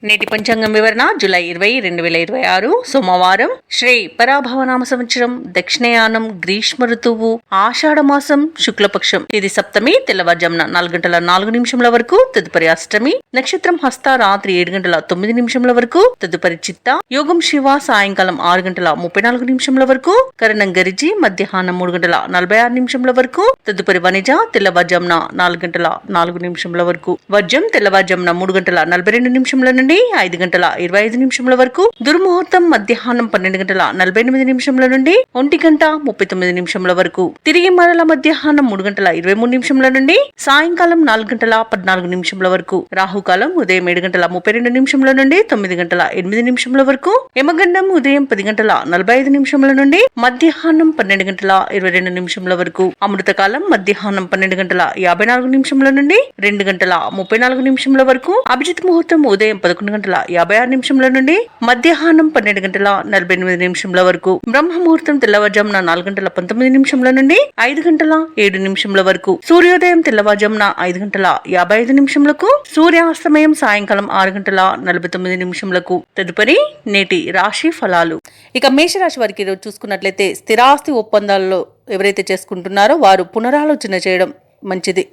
నేటి పంచాంగం వివరణ జూలై 20, 2026 సోమవారం. శ్రీ పరాభవనామ సంవత్సరం, దక్షిణయానం, గ్రీష్మ ఋతువు, ఆషాఢ మాసం, శుక్లపక్షం. ఇది సప్తమి, తెల్లవారుజామున 4:04 వరకు. తదుపరి అష్టమి. నక్షత్రం హస్త, రాత్రి 7:09 వరకు. తదుపరి చిత్త. యోగం శివ, సాయంకాలం 6:34 వరకు. కరణం గరిజి, మధ్యాహ్నం 3:46 వరకు. తదుపరి వనిజ, తెల్లవారుజామున 4:04 వరకు. వజ్రం తెల్లవారుజామున 3:42 నుండి 5:25 వరకు. దుర్ముహూర్తం మధ్యాహ్నం 12:48 నుండి 1:39 వరకు. తిరిగి మరల మధ్యాహ్నం 3:23 నుండి సాయంకాలం 4:14 వరకు. రాహుకాలం ఉదయం 7:32 నుండి 9:08 వరకు. యమగండం ఉదయం 10:45 నుండి మధ్యాహ్నం 12:22 వరకు. అమృతకాలం మధ్యాహ్నం 12:54 నుండి 2:34 వరకు. అభిజిత్ ముహూర్తం ఉదయం 11:56 నుండి మధ్యాహ్నం 12:48 వరకు. బ్రహ్మ ముహూర్తం తెల్లవారుజామున 4:19 నుండి 5:07 వరకు. సూర్యోదయం తెల్లవారుజామున 5:55 సూర్యాస్తమయం సాయంకాలం 6:49 తదుపరి నేటి రాశి ఫలాలు. ఇక మేషరాశి వారికి ఈరోజు చూసుకున్నట్లయితే స్థిరాస్తి ఒప్పందాలలో ఎవరైతే చేసుకుంటున్నారో వారు పునరాలోచన చేయడం మంచిది.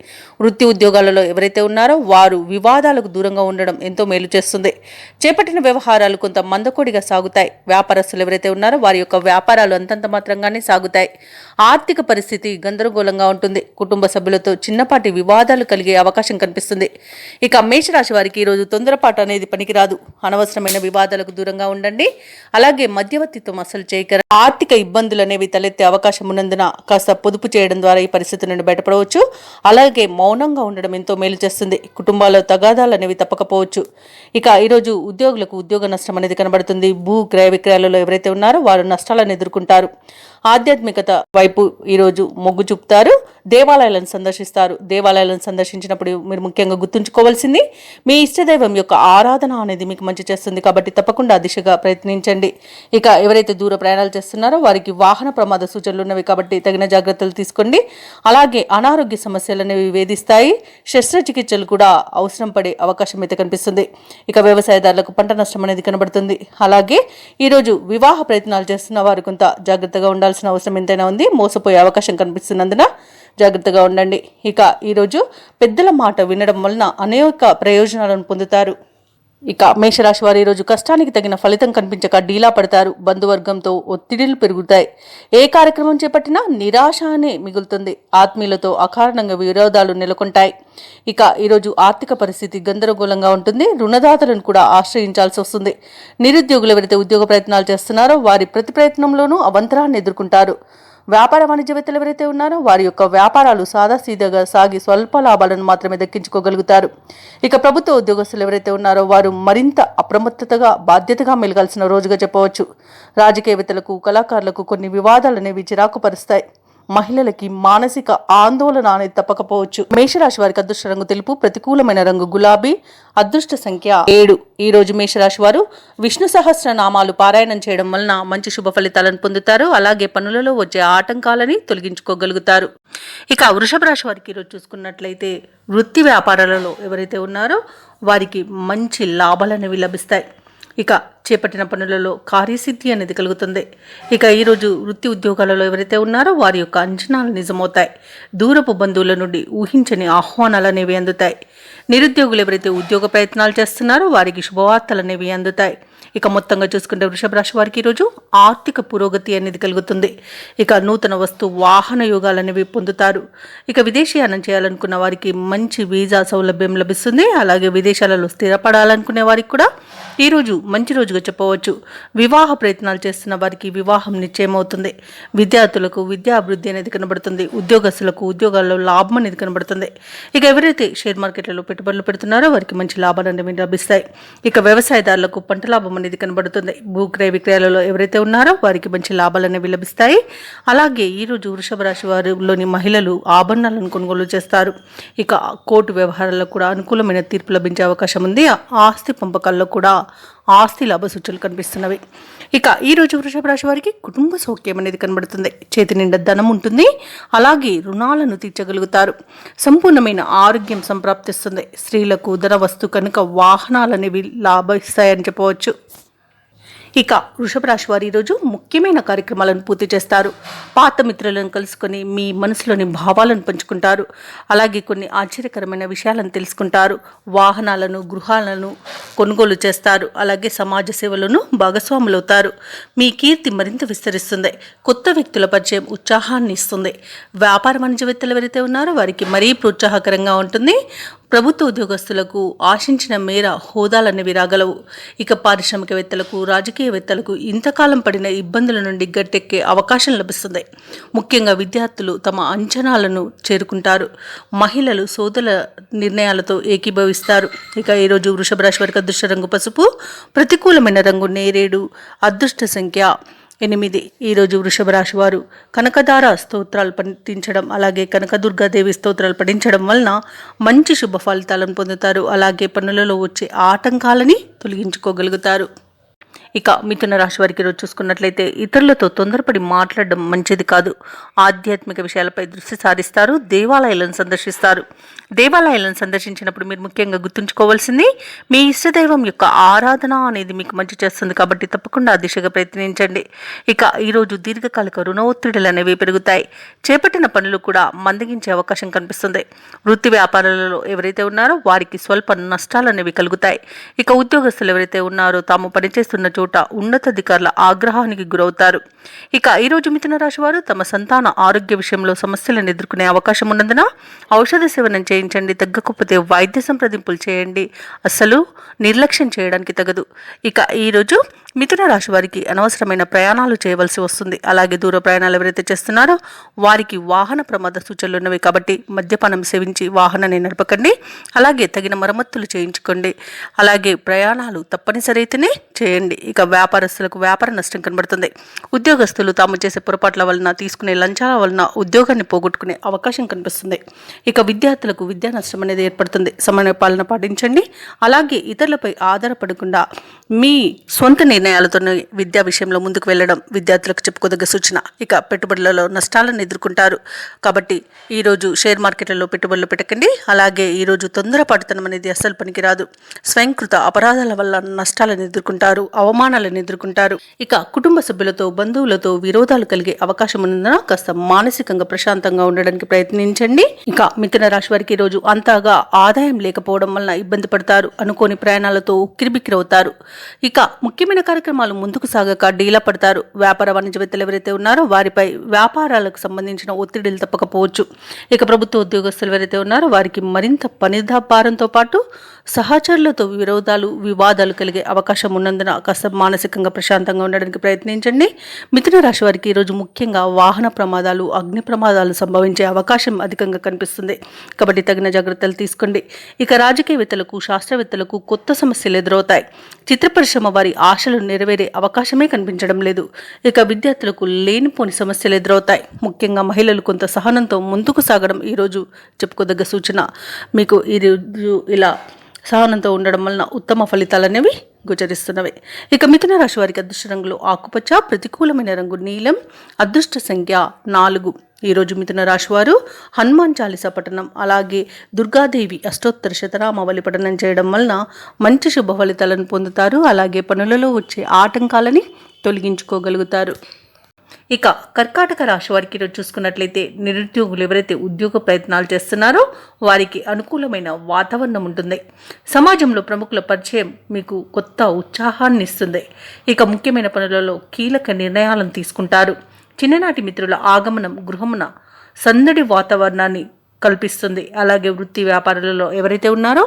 వృత్తి ఉద్యోగాలలో ఎవరైతే ఉన్నారో వారు వివాదాలకు దూరంగా ఉండడం ఎంతో మేలు చేస్తుంది. చేపట్టిన వ్యవహారాలు కొంత మందకొడిగా సాగుతాయి. వ్యాపారస్తులు ఎవరైతే ఉన్నారో వారి యొక్క వ్యాపారాలు అంతంత మాత్రంగానే సాగుతాయి. ఆర్థిక పరిస్థితి గందరగోళంగా ఉంటుంది. కుటుంబ సభ్యులతో చిన్నపాటి వివాదాలు కలిగే అవకాశం కనిపిస్తుంది. ఇక మేషరాశి వారికి ఈరోజు తొందరపాటు అనేది పనికిరాదు. అనవసరమైన వివాదాలకు దూరంగా ఉండండి. అలాగే మధ్యవర్తిత్వం అసలు చేయకరా. ఆర్థిక ఇబ్బందులు అనేవి తలెత్తే అవకాశం ఉన్నందున కాస్త పొదుపు చేయడం ద్వారా ఈ పరిస్థితి నుండి బయటపడవచ్చు. అలాగే మౌనంగా ఉండడం ఎంతో మేలు చేస్తుంది. కుటుంబాల్లో తగాదాలు అనేవి తప్పకపోవచ్చు. ఇక ఈరోజు ఉద్యోగులకు ఉద్యోగ నష్టం అనేది కనబడుతుంది. భూ క్రయ విక్రయాలలో ఎవరైతే ఉన్నారో వారు నష్టాలను ఎదుర్కొంటారు. ఆధ్యాత్మికత వైపు ఈరోజు మొగ్గు చూపుతారు. దేవాలయాలను సందర్శిస్తారు. దేవాలయాలను సందర్శించినప్పుడు మీరు ముఖ్యంగా గుర్తుంచుకోవాల్సింది మీ ఇష్టదైవం యొక్క ఆరాధన అనేది మీకు మంచి చేస్తుంది. కాబట్టి తప్పకుండా ఆ దిశగా ప్రయత్నించండి. ఇక ఎవరైతే దూర ప్రయాణాలు చేస్తున్నారో వారికి వాహన ప్రమాద సూచనలు ఉన్నవి కాబట్టి తగిన జాగ్రత్తలు తీసుకోండి. అలాగే అనారోగ్య సమస్యలు అనేవి వేధిస్తాయి. శస్త్రచికిత్సలు కూడా అవసరం పడే అవకాశం అయితే కనిపిస్తుంది. ఇక వ్యవసాయదారులకు పంట నష్టం అనేది కనబడుతుంది. అలాగే ఈరోజు వివాహ ప్రయత్నాలు చేస్తున్న వారు కొంత జాగ్రత్తగా ఉండాల్సిన అవసరం ఎంతైనా ఉంది. మోసపోయే అవకాశం కనిపిస్తున్నందున జాగ్రత్తగా ఉండండి. ఇక ఈరోజు పెద్దల మాట వినడం వలన అనేక ప్రయోజనాలను పొందుతారు. ఇక మేషరాశి వారు ఈరోజు కష్టానికి తగిన ఫలితం కనిపించక డీలా పడతారు. బంధువర్గంతో ఒత్తిడిలు పెరుగుతాయి. ఏ కార్యక్రమం చేపట్టినా నిరాశ అనే మిగులుతుంది. ఆత్మీయులతో అకారణంగా విరోధాలు నెలకొంటాయి. ఇక ఈరోజు ఆర్థిక పరిస్థితి గందరగోళంగా ఉంటుంది. రుణదాతలను కూడా ఆశ్రయించాల్సి వస్తుంది. నిరుద్యోగులు ఎవరైతే ఉద్యోగ ప్రయత్నాలు చేస్తున్నారో వారి ప్రతి ప్రయత్నంలోనూ అవంతరాన్ని ఎదుర్కొంటారు. వ్యాపార వాణిజ్యవేత్తలు ఎవరైతే ఉన్నారో వారి యొక్క వ్యాపారాలు సాదాసీదాగా సాగి స్వల్ప లాభాలను మాత్రమే దక్కించుకోగలుగుతారు. ఇక ప్రభుత్వ ఉద్యోగస్తులు ఎవరైతే ఉన్నారో వారు మరింత అప్రమత్తతగా బాధ్యతగా మెలగాల్సిన రోజుగా చెప్పవచ్చు. రాజకీయవేత్తలకు కళాకారులకు కొన్ని వివాదాలు అనేవి చిరాకు పరుస్తాయి. మహిళలకి మానసిక ఆందోళన అనేది తప్పకపోవచ్చు. మేషరాశి వారికి అదృష్ట రంగు తెలుపు, ప్రతికూలమైన రంగు గులాబీ, అదృష్ట సంఖ్య 7. ఈ రోజు మేషరాశి వారు విష్ణు సహస్రనామాలు పారాయణం చేయడం వలన మంచి శుభ ఫలితాలను పొందుతారు. అలాగే పనులలో వచ్చే ఆటంకాలని తొలగించుకోగలుగుతారు. ఇక వృషభ రాశి వారికి ఈరోజు చూసుకున్నట్లయితే వృత్తి వ్యాపారాలలో ఎవరైతే ఉన్నారో వారికి మంచి లాభాలు అనేవి లభిస్తాయి. ఇక చేపట్టిన పనులలో కార్యసిద్ధి అనేది కలుగుతుంది. ఇక ఈరోజు వృత్తి ఉద్యోగాలలో ఎవరైతే ఉన్నారో వారి యొక్క అంచనాలు నిజమవుతాయి. దూరపు బంధువుల నుండి ఊహించని ఆహ్వానాలు అనేవి అందుతాయి. నిరుద్యోగులు ఎవరైతే ఉద్యోగ ప్రయత్నాలు చేస్తున్నారో వారికి శుభవార్తలు అనేవి అందుతాయి. ఇక మొత్తంగా చూసుకుంటే వృషభ రాశి వారికి ఈరోజు ఆర్థిక పురోగతి అనేది కలుగుతుంది. ఇక నూతన వస్తు వాహన యోగాలు అనేవి పొందుతారు. ఇక విదేశీయానం చేయాలనుకున్న వారికి మంచి వీసా సౌలభ్యం లభిస్తుంది. అలాగే విదేశాలలో స్థిరపడాలనుకునే వారికి కూడా ఈరోజు మంచి రోజుగా చెప్పవచ్చు. వివాహ ప్రయత్నాలు చేస్తున్న వారికి వివాహం నిశ్చయమవుతుంది. విద్యార్థులకు విద్యా అభివృద్ధి అనేది కనబడుతుంది. ఉద్యోగస్తులకు ఉద్యోగాల్లో లాభం అనేది కనబడుతుంది. ఇక ఎవరైతే షేర్ మార్కెట్లలో పెట్టుబడులు పెడుతున్నారో వారికి మంచి లాభాలు అనేవి లభిస్తాయి. ఇక వ్యవసాయదారులకు పంట లాభం అనేది కనబడుతుంది. భూ క్రయ విక్రయాలలో ఎవరైతే ఉన్నారో వారికి మంచి లాభాలు అనేవి లభిస్తాయి. అలాగే ఈరోజు వృషభ రాశి వారిలోని మహిళలు ఆభరణాలను కొనుగోలు చేస్తారు. ఇక కోర్టు వ్యవహారాల్లో కూడా అనుకూలమైన తీర్పు లభించే అవకాశం ఉంది. ఆస్తి పంపకాల్లో కూడా ఆస్తి లాభ సూచనలు కనిపిస్తున్నవి. ఇక ఈరోజు వృషభ రాశి వారికి కుటుంబ సౌఖ్యం అనేది కనబడుతుంది. చేతి నిండా ధనం ఉంటుంది. అలాగే రుణాలను తీర్చగలుగుతారు. సంపూర్ణమైన ఆరోగ్యం సంప్రాప్తిస్తుంది. స్త్రీలకు ధన వస్తు కనుక వాహనాలనేవి లాభిస్తాయని చెప్పవచ్చు. ఇక వృషభ రాశి వారు ఈరోజు ముఖ్యమైన కార్యక్రమాలను పూర్తి చేస్తారు. పాత మిత్రులను కలుసుకొని మీ మనసులోని భావాలను పంచుకుంటారు. అలాగే కొన్ని ఆశ్చర్యకరమైన విషయాలను తెలుసుకుంటారు. వాహనాలను, గృహాలను కొనుగోలు చేస్తారు. అలాగే సమాజ సేవలను భాగస్వాములవుతారు. మీ కీర్తి మరింత విస్తరిస్తుంది. కొత్త వ్యక్తుల పరిచయం ఉత్సాహాన్ని ఇస్తుంది. వ్యాపార వాణిజ్యవేత్తలు ఎవరైతే ఉన్నారో వారికి మరీ ప్రోత్సాహకరంగా ఉంటుంది. ప్రభుత్వ ఉద్యోగస్తులకు ఆశించిన మేర హోదాలనేవి రాగలవు. ఇక పారిశ్రామికవేత్తలకు, రాజకీయవేత్తలకు ఇంతకాలం పడిన ఇబ్బందుల నుండి గట్టెక్కే అవకాశం లభిస్తుంది. ముఖ్యంగా విద్యార్థులు తమ అంచనాలను చేరుకుంటారు. మహిళలు సోదరుల నిర్ణయాలతో ఏకీభవిస్తారు. ఇక ఈరోజు వృషభ రాశి వారికి అదృష్ట రంగు పసుపు, ప్రతికూలమైన రంగు నేరేడు, అదృష్ట సంఖ్య 8. ఈరోజు వృషభ రాశి వారు కనకదార స్తోత్రాలు పఠించడం, అలాగే కనకదుర్గాదేవి స్తోత్రాలు పఠించడం వలన మంచి శుభ ఫలితాలను పొందుతారు. అలాగే పనులలో వచ్చే ఆటంకాలని తొలగించుకోగలుగుతారు. ఇక మిథున రాశి వారికి ఈరోజు చూసుకున్నట్లయితే ఇతరులతో తొందరపడి మాట్లాడడం మంచిది కాదు. ఆధ్యాత్మిక విషయాలపై దృష్టి సారిస్తారు. దేవాలయాలను సందర్శిస్తారు. దేవాలయాలను సందర్శించినప్పుడు మీరు ముఖ్యంగా గుర్తుంచుకోవాల్సింది మీ ఇష్టదైవం యొక్క ఆరాధన అనేది మీకు మంచి చేస్తుంది. కాబట్టి తప్పకుండా ఆ దిశగా ప్రయత్నించండి. ఇక ఈరోజు దీర్ఘకాలిక రుణ ఒత్తిడులు అనేవి పెరుగుతాయి. చేపట్టిన పనులు కూడా మందగించే అవకాశం కనిపిస్తుంది. వృత్తి వ్యాపారాలలో ఎవరైతే ఉన్నారో వారికి స్వల్ప నష్టాలు అనేవి కలుగుతాయి. ఇక ఉద్యోగస్తులు ఎవరైతే ఉన్నారో తాము పనిచేస్తున్న చోట ఉన్నతాధికారుల ఆగ్రహానికి గురవుతారు. ఇక ఈరోజు మిథున రాశి వారు తమ సంతాన ఆరోగ్య విషయంలో సమస్యలను ఎదుర్కొనే అవకాశం ఉన్నందున ఔషధ సేవనం చేయించండి. తగ్గకపోతే వైద్య సంప్రదింపులు చేయండి. అస్సలు నిర్లక్ష్యం చేయడానికి తగదు. ఇక ఈరోజు మిథున రాశి వారికి అనవసరమైన ప్రయాణాలు చేయవలసి వస్తుంది. అలాగే దూర ప్రయాణాలు ఎవరైతే చేస్తున్నారో వారికి వాహన ప్రమాద సూచనలు ఉన్నవి. కాబట్టి మద్యపానం సేవించి వాహనాన్ని నడపకండి. అలాగే తగిన మరమ్మతులు చేయించుకోండి. అలాగే ప్రయాణాలు తప్పనిసరి అయితేనే చేయండి. ఇక వ్యాపారస్తులకు వ్యాపార నష్టం కనబడుతుంది. ఉద్యోగస్తులు తాము చేసే పొరపాట్ల వలన, తీసుకునే లంచాల వలన ఉద్యోగాన్ని పోగొట్టుకునే అవకాశం కనిపిస్తుంది. ఇక విద్యార్థులకు విద్యా నష్టం అనేది ఏర్పడుతుంది. సమయ పాలన పాటించండి. అలాగే ఇతరులపై ఆధారపడకుండా మీ సొంత నిర్ణయాలతోనే విద్యా విషయంలో ముందుకు వెళ్ళడం విద్యార్థులకు చెప్పుకోదగ్గ సూచన. ఇక పెట్టుబడులలో నష్టాలను ఎదుర్కొంటారు. కాబట్టి ఈరోజు షేర్ మార్కెట్లలో పెట్టుబడులు పెట్టకండి. అలాగే ఈరోజు తొందరపాటుతనం అనేది అస్సలు పనికిరాదు. స్వయంకృత అపరాధాల వల్ల నష్టాలను ఎదుర్కొంటారు, అవమానాలను ఎదుర్కొంటారు. ఇక కుటుంబ సభ్యులతో, బంధువులతో విరోధాలు కలిగే అవకాశం ఉన్నందున కాస్త మానసికంగా ప్రశాంతంగా ఉండడానికి ప్రయత్నించండి. ఇక మిథున రాశి వారికి ఈరోజు అంతగా ఆదాయం లేకపోవడం వలన ఇబ్బంది పడతారు. అనుకోని ప్రయాణాలతో ఉక్కిరిబిక్కిరవుతారు. ఇక ముఖ్యమైన కార్యక్రమాలు ముందుకు సాగక డీలా పడతారు. వ్యాపార వాణిజ్యవేత్తలు ఎవరైతే ఉన్నారో వారిపై వ్యాపారాలకు సంబంధించిన ఒత్తిడిలు తప్పకపోవచ్చు. ఇక ప్రభుత్వ ఉద్యోగస్తులు ఎవరైతే ఉన్నారో వారికి మరింత పనిభారంతో పాటు సహచరులతో వివాదాలు కలిగే అవకాశం ఉన్నందున కాస్త మానసికంగా ప్రశాంతంగా ఉండడానికి ప్రయత్నించండి. మిథున రాశి వారికి ఈరోజు ముఖ్యంగా వాహన ప్రమాదాలు, అగ్ని ప్రమాదాలు సంభవించే అవకాశం అధికంగా కనిపిస్తుంది. కాబట్టి తగిన జాగ్రత్తలు తీసుకోండి. ఇక రాజకీయవేత్తలకు, శాస్త్రవేత్తలకు కొత్త సమస్యలు ఎదురవుతాయి. చిత్ర పరిశ్రమ వారి ఆశలు నెరవేరే అవకాశమే కనిపించడం లేదు. ఇక విద్యార్థులకు లేనిపోని సమస్యలు ఎదురవుతాయి. ముఖ్యంగా మహిళలు కొంత సహనంతో ముందుకు సాగడం ఈరోజు చెప్పుకోదగ్గ సూచన. మీకు ఈరోజు ఇలా సహనంతో ఉండడం వలన ఉత్తమ ఫలితాలు అనేవి గోచరిస్తున్నవి. ఇక మిథున రాశి వారికి అదృష్ట రంగులు ఆకుపచ్చ, ప్రతికూలమైన రంగు నీలం, అదృష్ట సంఖ్య 4. ఈరోజు మిథున రాశి వారు హనుమాన్ చాలీసా పఠనం, అలాగే దుర్గాదేవి అష్టోత్తర శతనామావళి పఠనం చేయడం వలన మంచి శుభ ఫలితాలను పొందుతారు. అలాగే పనులలో వచ్చే ఆటంకాలని తొలగించుకోగలుగుతారు. ఇక కర్కాటక రాశి వారికి ఈరోజు చూసుకున్నట్లయితే నిరుద్యోగులు ఎవరైతే ఉద్యోగ ప్రయత్నాలు చేస్తున్నారో వారికి అనుకూలమైన వాతావరణం ఉంటుంది. సమాజంలో ప్రముఖుల పరిచయం మీకు కొత్త ఉత్సాహాన్ని ఇస్తుంది. ఇక ముఖ్యమైన పనులలో కీలక నిర్ణయాలను తీసుకుంటారు. చిన్ననాటి మిత్రుల ఆగమనం గృహమున సందడి వాతావరణాన్ని కల్పిస్తుంది. అలాగే వృత్తి వ్యాపారాలలో ఎవరైతే ఉన్నారో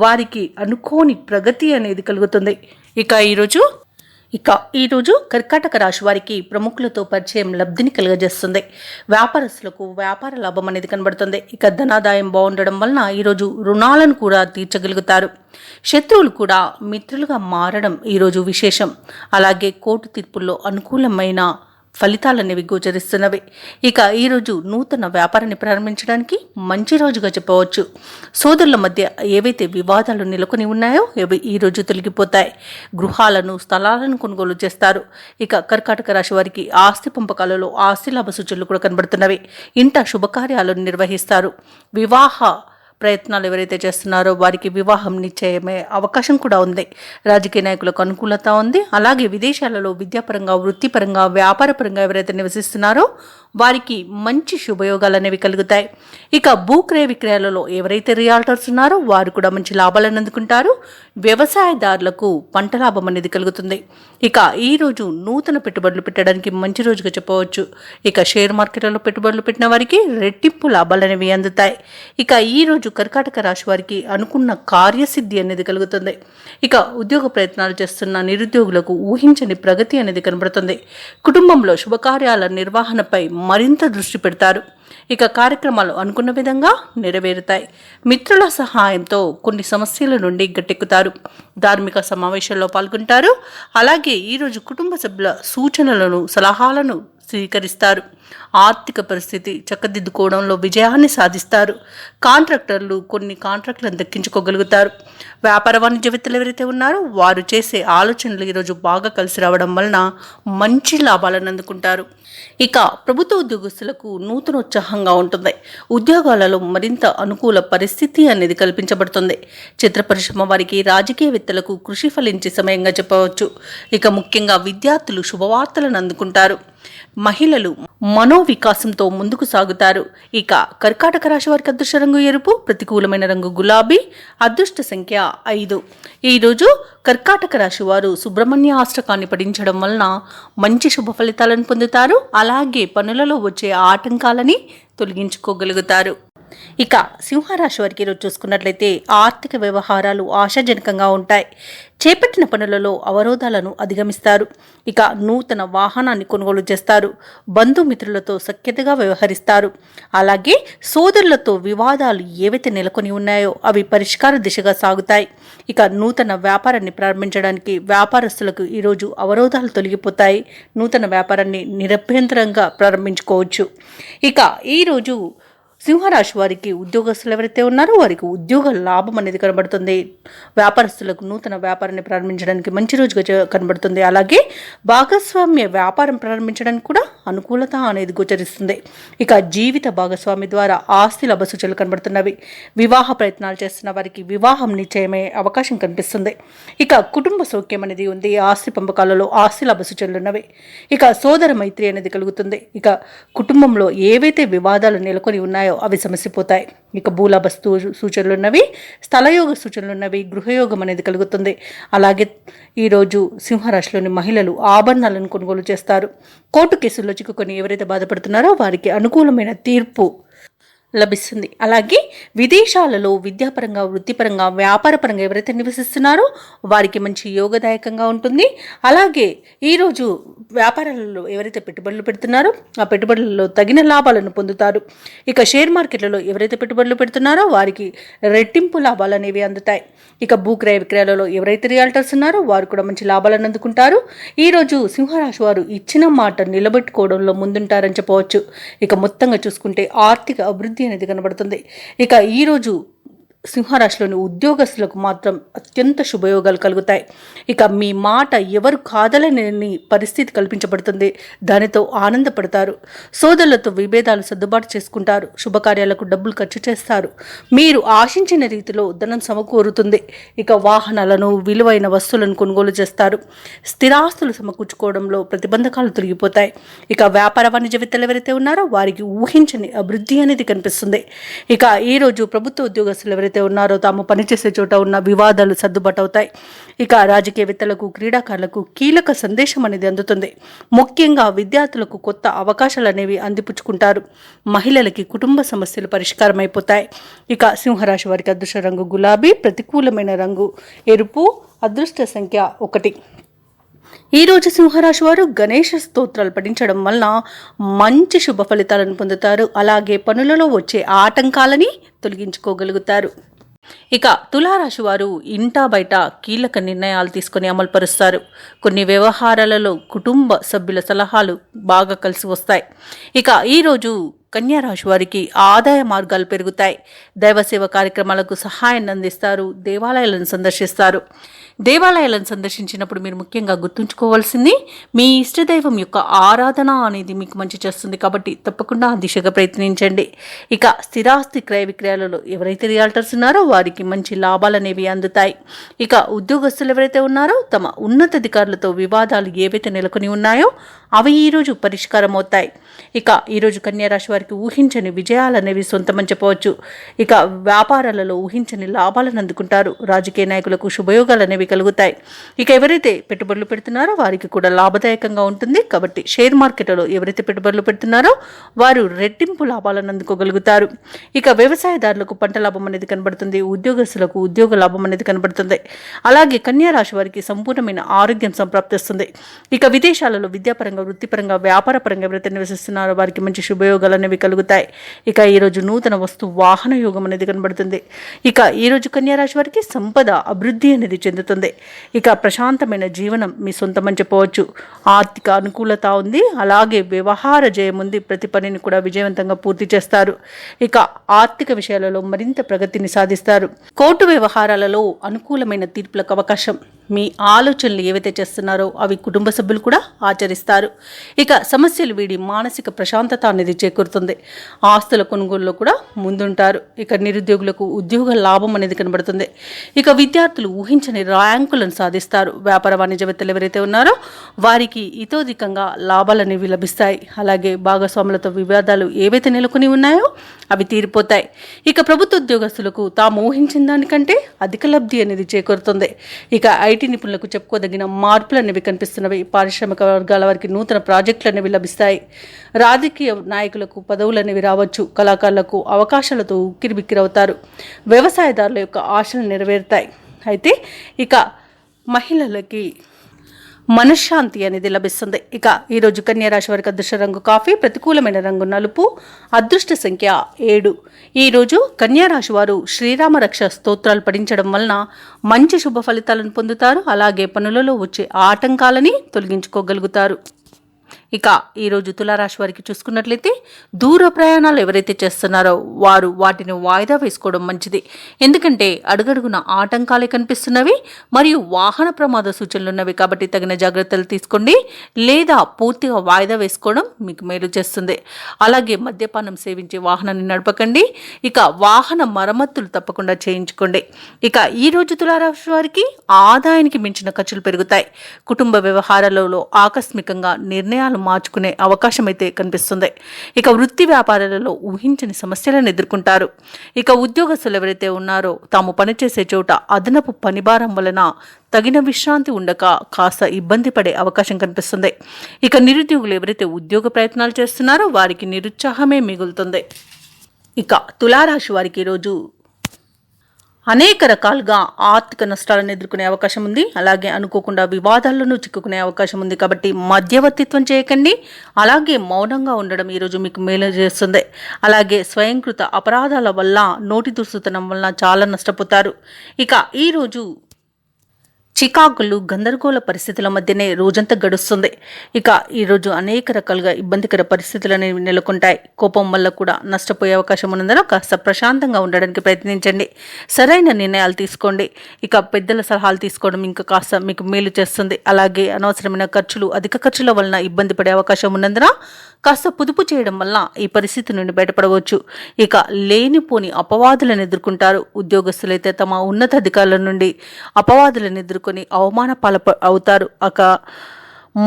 వారికి అనుకోని ప్రగతి అనేది కలుగుతుంది. ఇక ఈరోజు కర్కాటక రాశి వారికి ప్రముఖులతో పరిచయం లబ్ధిని కలుగజేస్తుంది. వ్యాపారస్తులకు వ్యాపార లాభం అనేది కనబడుతుంది. ఇక ధనాదాయం బాగుండడం వలన ఈరోజు రుణాలను కూడా తీర్చగలుగుతారు. శత్రువులు కూడా మిత్రులుగా మారడం ఈరోజు విశేషం. అలాగే కోర్టు తీర్పుల్లో అనుకూలమైన ఫలితాలనేవి గోచరిస్తున్నవి. ఇక ఈరోజు నూతన వ్యాపారాన్ని ప్రారంభించడానికి మంచి రోజుగా చెప్పవచ్చు. సోదరుల మధ్య ఏవైతే వివాదాలు నెలకొని ఉన్నాయో అవి ఈరోజు తొలగిపోతాయి. గృహాలను, స్థలాలను కొనుగోలు చేస్తారు. ఇక కర్కాటక రాశి వారికి ఆస్తి పంపకాలలో ఆస్తి లాభ సూచనలు కూడా కనబడుతున్నవి. ఇంట శుభకార్యాలను నిర్వహిస్తారు. వివాహ ప్రయత్నాలు ఎవరైతే చేస్తున్నారో వారికి వివాహం నిశ్చయమే అవకాశం కూడా ఉంది. రాజకీయ నాయకులకు అనుకూలత ఉంది. అలాగే విదేశాలలో విద్యాపరంగా, వృత్తిపరంగా, వ్యాపారపరంగా ఎవరైతే నివసిస్తున్నారో వారికి మంచి శుభయోగాలు అనేవి కలుగుతాయి. ఇక భూక్రయ విక్రయాలలో ఎవరైతే రియాల్టర్స్ ఉన్నారో వారు కూడా మంచి లాభాలను అందుకుంటారు. వ్యవసాయదారులకు పంట లాభం అనేది కలుగుతుంది. ఇక ఈరోజు నూతన పెట్టుబడులు పెట్టడానికి మంచి రోజుగా చెప్పవచ్చు. ఇక షేర్ మార్కెట్లలో పెట్టుబడులు పెట్టిన వారికి రెట్టింపు లాభాలు అనేవి అందుతాయి. ఇక ఈరోజు కర్కాటక రాశి వారికి అనుకున్న కార్యసిద్ధి అనేది కలుగుతుంది. ఇక ఉద్యోగ ప్రయత్నాలు చేస్తున్న నిరుద్యోగులకు ఊహించని ప్రగతి అనేది కనబడుతుంది. కుటుంబంలో శుభకార్యాల నిర్వహణపై మరింత దృష్టి పెడతారు. ఇక కార్యక్రమాలు అనుకున్న విధంగా నెరవేరుతాయి. మిత్రుల సహాయంతో కొన్ని సమస్యల నుండి గట్టెక్కుతారు. ధార్మిక సమావేశాల్లో పాల్గొంటారు. అలాగే ఈరోజు కుటుంబ సభ్యుల సూచనలను, సలహాలను స్వీకరిస్తారు. ఆర్థిక పరిస్థితి చక్కదిద్దుకోవడంలో విజయాన్ని సాధిస్తారు. కాంట్రాక్టర్లు కొన్ని కాంట్రాక్టులను దక్కించుకోగలుగుతారు. వ్యాపార వాణిజ్యవేత్తలు ఎవరైతే ఉన్నారో వారు చేసే ఆలోచనలు ఈరోజు బాగా కలిసి రావడం వలన మంచి లాభాలను అందుకుంటారు. ఇక ప్రభుత్వ ఉద్యోగస్తులకు నూతనోత్సాహంగా ఉంటుంది. ఉద్యోగాలలో మరింత అనుకూల పరిస్థితి అనేది కల్పించబడుతుంది. చిత్ర పరిశ్రమ వారికి, రాజకీయవేత్తలకు కృషి ఫలించే సమయంగా చెప్పవచ్చు. ఇక ముఖ్యంగా విద్యార్థులు శుభవార్తలను అందుకుంటారు. మహిళలు మనోవికాసంతో ముందుకు సాగుతారు. ఇక కర్కాటక రాశి వారికి అదృష్ట రంగు ఎరుపు, ప్రతికూలమైన రంగు గులాబీ, అదృష్ట సంఖ్య 5. ఈరోజు కర్కాటక రాశి వారు సుబ్రహ్మణ్య అష్టకాన్ని పఠించడం వలన మంచి శుభ ఫలితాలను పొందుతారు. అలాగే పనులలో వచ్చే ఆటంకాలని తొలగించుకోగలుగుతారు. ఇక సింహరాశి వారికి ఈరోజు చూసుకున్నట్లయితే ఆర్థిక వ్యవహారాలు ఆశాజనకంగా ఉంటాయి. చేపట్టిన పనులలో అవరోధాలను అధిగమిస్తారు. ఇక నూతన వాహనాన్ని కొనుగోలు చేస్తారు. బంధుమిత్రులతో సఖ్యతగా వ్యవహరిస్తారు. అలాగే సోదరులతో వివాదాలు ఏవైతే నెలకొని ఉన్నాయో అవి పరిష్కార దిశగా సాగుతాయి. ఇక నూతన వ్యాపారాన్ని ప్రారంభించడానికి వ్యాపారస్తులకు ఈరోజు అవరోధాలు తొలగిపోతాయి. నూతన వ్యాపారాన్ని నిరభ్యంతరంగా ప్రారంభించుకోవచ్చు. ఇక ఈరోజు సింహరాశి వారికి ఉద్యోగస్తులు ఎవరైతే ఉన్నారో వారికి ఉద్యోగ లాభం అనేది కనబడుతుంది. వ్యాపారస్తులకు నూతన వ్యాపారాన్ని ప్రారంభించడానికి మంచి రోజుగా కనబడుతుంది. అలాగే భాగస్వామ్య వ్యాపారం ప్రారంభించడానికి కూడా అనుకూలత అనేది గోచరిస్తుంది. ఇక జీవిత భాగస్వామి ద్వారా ఆస్తి లాభ సూచనలు కనబడుతున్నవి. వివాహ ప్రయత్నాలు చేస్తున్న వారికి వివాహం నిశ్చయమయ్యే అవకాశం కనిపిస్తుంది. ఇక కుటుంబ సౌఖ్యం అనేది ఉంది. ఆస్తి పంపకాలలో ఆస్తి లాభ సూచనలు ఉన్నవి. ఇక సోదర మైత్రి అనేది కలుగుతుంది. ఇక కుటుంబంలో ఏవైతే వివాదాలు నెలకొని ఉన్నాయో అవి సమసిపోతాయి. ఇక భూలాభ సూచనలు ఉన్నవి. స్థలయోగ సూచనలు ఉన్నవి. గృహయోగం అనేది కలుగుతుంది. అలాగే ఈరోజు సింహరాశిలోని మహిళలు ఆభరణాలను కొనుగోలు చేస్తారు. కోర్టు కేసుల్లో చిక్కుకొని ఎవరైతే బాధపడుతున్నారో వారికి అనుకూలమైన తీర్పు లభిస్తుంది. అలాగే విదేశాలలో విద్యాపరంగా, వృత్తిపరంగా, వ్యాపారపరంగా ఎవరైతే నివసిస్తున్నారో వారికి మంచి యోగదాయకంగా ఉంటుంది. అలాగే ఈరోజు వ్యాపారాలలో ఎవరైతే పెట్టుబడులు పెడుతున్నారో ఆ పెట్టుబడులలో తగిన లాభాలను పొందుతారు. ఇక షేర్ మార్కెట్లలో ఎవరైతే పెట్టుబడులు పెడుతున్నారో వారికి రెట్టింపు లాభాలు అనేవి అందుతాయి. ఇక భూక్రయ విక్రయాలలో ఎవరైతే రియాల్టర్స్ ఉన్నారో వారు కూడా మంచి లాభాలను అందుకుంటారు. ఈరోజు సింహరాశి వారు ఇచ్చిన మాట నిలబెట్టుకోవడంలో ముందుంటారని చెప్పవచ్చు. ఇక మొత్తంగా చూసుకుంటే ఆర్థిక అభివృద్ధి అనేది కనబడుతుంది. ఇక ఈరోజు సింహరాశిలోని ఉద్యోగస్తులకు మాత్రం అత్యంత శుభయోగాలు కలుగుతాయి. ఇక మీ మాట ఎవరు కాదలని పరిస్థితి కల్పించబడుతుంది. దానితో ఆనందపడతారు. సోదరులతో విభేదాలు సర్దుబాటు చేసుకుంటారు. శుభకార్యాలకు డబ్బులు ఖర్చు చేస్తారు. మీరు ఆశించిన రీతిలో ధనం సమకూరుతుంది. ఇక వాహనాలను, విలువైన వస్తువులను కొనుగోలు చేస్తారు. స్థిరాస్తులు సమకూర్చుకోవడంలో ప్రతిబంధకాలు తొలగిపోతాయి. ఇక వ్యాపార వాణిజ్యవేత్తలు ఎవరైతే ఉన్నారో వారికి ఊహించని అభివృద్ధి అనేది కనిపిస్తుంది. ఇక ఈరోజు ప్రభుత్వ ఉద్యోగస్తులు ఎవరైతే ఉన్నారో తాము పనిచేసే చోట ఉన్న వివాదాలు సర్దుబాటు అవుతాయి. ఇక రాజకీయవేత్తలకు, క్రీడాకారులకు కీలక సందేశం అనేది అందుతుంది. ముఖ్యంగా విద్యార్థులకు కొత్త అవకాశాలు అనేవి అందిపుచ్చుకుంటారు. మహిళలకి కుటుంబ సమస్యలు పరిష్కారం అయిపోతాయి. ఇక సింహరాశి వారికి అదృష్ట రంగు గులాబీ, ప్రతికూలమైన రంగు ఎరుపు, అదృష్ట సంఖ్య 1. ఈరోజు సింహరాశి వారు గణేష స్తోత్రాలు పఠించడం వలన మంచి శుభ ఫలితాలను పొందుతారు. అలాగే పనులలో వచ్చే ఆటంకాలని తొలగించుకోగలుగుతారు. ఇక తులారాశి వారు ఇంటా బయట కీలక నిర్ణయాలు తీసుకుని అమలుపరుస్తారు. కొన్ని వ్యవహారాలలో కుటుంబ సభ్యుల సలహాలు బాగా కలిసి వస్తాయి. ఇక ఈరోజు కన్యా రాశి వారికి ఆదాయ మార్గాలు పెరుగుతాయి. దైవసేవ కార్యక్రమాలకు సహాయాన్ని అందిస్తారు. దేవాలయాలను సందర్శిస్తారు. దేవాలయాలను సందర్శించినప్పుడు మీరు ముఖ్యంగా గుర్తుంచుకోవాల్సింది మీ ఇష్టదైవం యొక్క ఆరాధన అనేది మీకు మంచి చేస్తుంది. కాబట్టి తప్పకుండా ఆ దిశగా ప్రయత్నించండి. ఇక స్థిరాస్తి క్రయ విక్రయాలలో ఎవరైతే రియాల్టర్స్ ఉన్నారో వారికి మంచి లాభాలు అనేవి అందుతాయి. ఇక ఉద్యోగస్తులు ఎవరైతే ఉన్నారో తమ ఉన్నతాధికారులతో వివాదాలు ఏవైతే నెలకొని ఉన్నాయో అవి ఈరోజు పరిష్కారం అవుతాయి. ఇక ఈరోజు కన్యా రాశి వారికి ఊహించని విజయాలు అనేవి సొంతమని చెప్పవచ్చు. ఇక వ్యాపారాలలో ఊహించని లాభాలను అందుకుంటారు. రాజకీయ నాయకులకు శుభయోగాలు అనేవి కలుగుతాయి. ఇక ఎవరైతే పెట్టుబడులు పెడుతున్నారో వారికి కూడా లాభదాయకంగా ఉంటుంది. కాబట్టి షేర్ మార్కెట్లో ఎవరైతే పెట్టుబడులు పెడుతున్నారో వారు రెట్టింపు లాభాలను అందుకోగలుగుతారు. ఇక వ్యవసాయదారులకు పంట లాభం అనేది కనబడుతుంది. ఉద్యోగస్తులకు ఉద్యోగ లాభం అనేది కనబడుతుంది. అలాగే కన్యా రాశి వారికి సంపూర్ణమైన ఆరోగ్యం సంప్రాప్తిస్తుంది. ఇక విదేశాలలో విద్యాపరంగా, వృత్తిపరంగా, వ్యాపారపరంగా ఎవరైతే నివసిస్తున్నారో వారికి మంచి శుభయోగాలు అనేవి కలుగుతాయి. ఇక ఈరోజు నూతన వస్తు వాహన యోగం అనేది కనబడుతుంది. ఇక ఈరోజు కన్యా రాశి వారికి సంపద అభివృద్ధి అనేది చెందుతుంది. ఇక ప్రశాంతమైన జీవనం మీ సొంతమని చెప్పవచ్చు. ఆర్థిక అనుకూలత ఉంది. అలాగే వ్యవహార జయం ఉంది. ప్రతి పనిని కూడా విజయవంతంగా పూర్తి చేస్తారు. ఇక ఆర్థిక విషయాలలో మరింత ప్రగతిని సాధిస్తారు. కోర్టు వ్యవహారాలలో అనుకూలమైన తీర్పులకు అవకాశం. మీ ఆలోచనలు ఏవైతే చేస్తున్నారో అవి కుటుంబ సభ్యులు కూడా ఆచరిస్తారు. ఇక సమస్యలు వీడి మానసిక ప్రశాంతత అనేది చేకూరుతుంది. ఆస్తుల కొనుగోలులో కూడా ముందుంటారు. ఇక నిరుద్యోగులకు ఉద్యోగ లాభం అనేది కనబడుతుంది. ఇక విద్యార్థులు ఊహించని ర్యాంకులను సాధిస్తారు. వ్యాపార వాణిజ్యవేత్తలు ఎవరైతే ఉన్నారో వారికి ఇతోధికంగా లాభాలు అనేవి లభిస్తాయి. అలాగే భాగస్వాములతో వివాదాలు ఏవైతే నెలకొని ఉన్నాయో అవి తీరిపోతాయి. ఇక ప్రభుత్వ ఉద్యోగస్తులకు తాము ఊహించిన దానికంటే అధిక లబ్ధి అనేది చేకూరుతుంది. ఇక ఐటీ నిపుణులకు చెప్పుకోదగిన మార్పులు అనేవి కనిపిస్తున్నవి. పారిశ్రామిక వర్గాల వారికి నూతన ప్రాజెక్టులు అనేవి లభిస్తాయి. రాజకీయ నాయకులకు పదవులు అనేవి రావచ్చు. కళాకారులకు అవకాశాలతో ఉక్కిరిబిక్కిరవుతారు. వ్యవసాయదారుల యొక్క ఆశలు నెరవేరుతాయి. అయితే ఇక మహిళలకి మనశ్శాంతి అనేది లభిస్తుంది. ఇక ఈరోజు కన్యా రాశి వారికి అదృష్ట రంగు కాఫీ, ప్రతికూలమైన రంగు నలుపు, అదృష్ట సంఖ్య 7. ఈరోజు కన్యా రాశి వారు శ్రీరామ రక్ష స్తోత్రాలు పఠించడం వలన మంచి శుభ ఫలితాలను పొందుతారు. అలాగే పనులలో వచ్చే ఆటంకాలని తొలగించుకోగలుగుతారు. ఇక ఈరోజు తులారాశి వారికి చూసుకున్నట్లయితే దూర ప్రయాణాలు ఎవరైతే చేస్తున్నారో వారు వాటిని వాయిదా వేసుకోవడం మంచిది. ఎందుకంటే అడుగడుగున ఆటంకాలే కనిపిస్తున్నవి మరియు వాహన ప్రమాద సూచనలు ఉన్నవి. కాబట్టి తగిన జాగ్రత్తలు తీసుకోండి, లేదా పూర్తిగా వాయిదా వేసుకోవడం మీకు మేలు చేస్తుంది. అలాగే మద్యపానం సేవించి వాహనాన్ని నడపకండి. ఇక వాహన మరమ్మతులు తప్పకుండా చేయించుకోండి. ఇక ఈరోజు తులారాశి వారికి ఆదాయానికి మించిన ఖర్చులు పెరుగుతాయి. కుటుంబ వ్యవహారాలలో ఆకస్మికంగా నిర్ణయాలు మార్చుకునే అవకాశం అయితే కనిపిస్తుంది. ఇక వృత్తి వ్యాపారాలలో ఊహించని సమస్యలను ఎదుర్కొంటారు. ఇక ఉద్యోగస్తులు ఎవరైతే ఉన్నారో తాము పనిచేసే చోట అదనపు పనిభారం వలన తగిన విశ్రాంతి ఉండక కాస్త ఇబ్బంది పడే అవకాశం కనిపిస్తుంది. ఇక నిరుద్యోగులు ఎవరైతే ఉద్యోగ ప్రయత్నాలు చేస్తున్నారో వారికి నిరుత్సాహమే మిగులుతుంది. ఇక తులారాశి వారికి ఈరోజు అనేక రకాలుగా ఆర్థిక నష్టాలను ఎదుర్కొనే అవకాశం ఉంది. అలాగే అనుకోకుండా వివాదాలను చిక్కుకునే అవకాశం ఉంది. కాబట్టి మధ్యవర్తిత్వం చేయకండి. అలాగే మౌనంగా ఉండడం ఈరోజు మీకు మేలు చేస్తుంది. అలాగే స్వయంకృత అపరాధాల వల్ల, నోటి దుర్సుతనం వల్ల చాలా నష్టపోతారు. ఇక ఈరోజు చికాకులు, గందరగోళ పరిస్థితుల మధ్యనే రోజంతా గడుస్తుంది. ఇక ఈరోజు అనేక రకాలుగా ఇబ్బందికర పరిస్థితులు అనేవి నెలకొంటాయి. కోపం వల్ల కూడా నష్టపోయే అవకాశం ఉన్నందున కాస్త ప్రశాంతంగా ఉండడానికి ప్రయత్నించండి. సరైన నిర్ణయాలు తీసుకోండి. ఇక పెద్దల సలహాలు తీసుకోవడం ఇంకా కాస్త మీకు మేలు చేస్తుంది. అలాగే అనవసరమైన ఖర్చులు, అధిక ఖర్చుల వలన ఇబ్బంది పడే అవకాశం ఉన్నందున కాస్త పొదుపు చేయడం వల్ల ఈ పరిస్థితి నుండి బయటపడవచ్చు. ఇక లేనిపోని అపవాదులను ఎదుర్కొంటారు. ఉద్యోగస్తులైతే తమ ఉన్నతాధికారుల నుండి అపవాదులను ఎదుర్కొని అవమాన అవుతారు.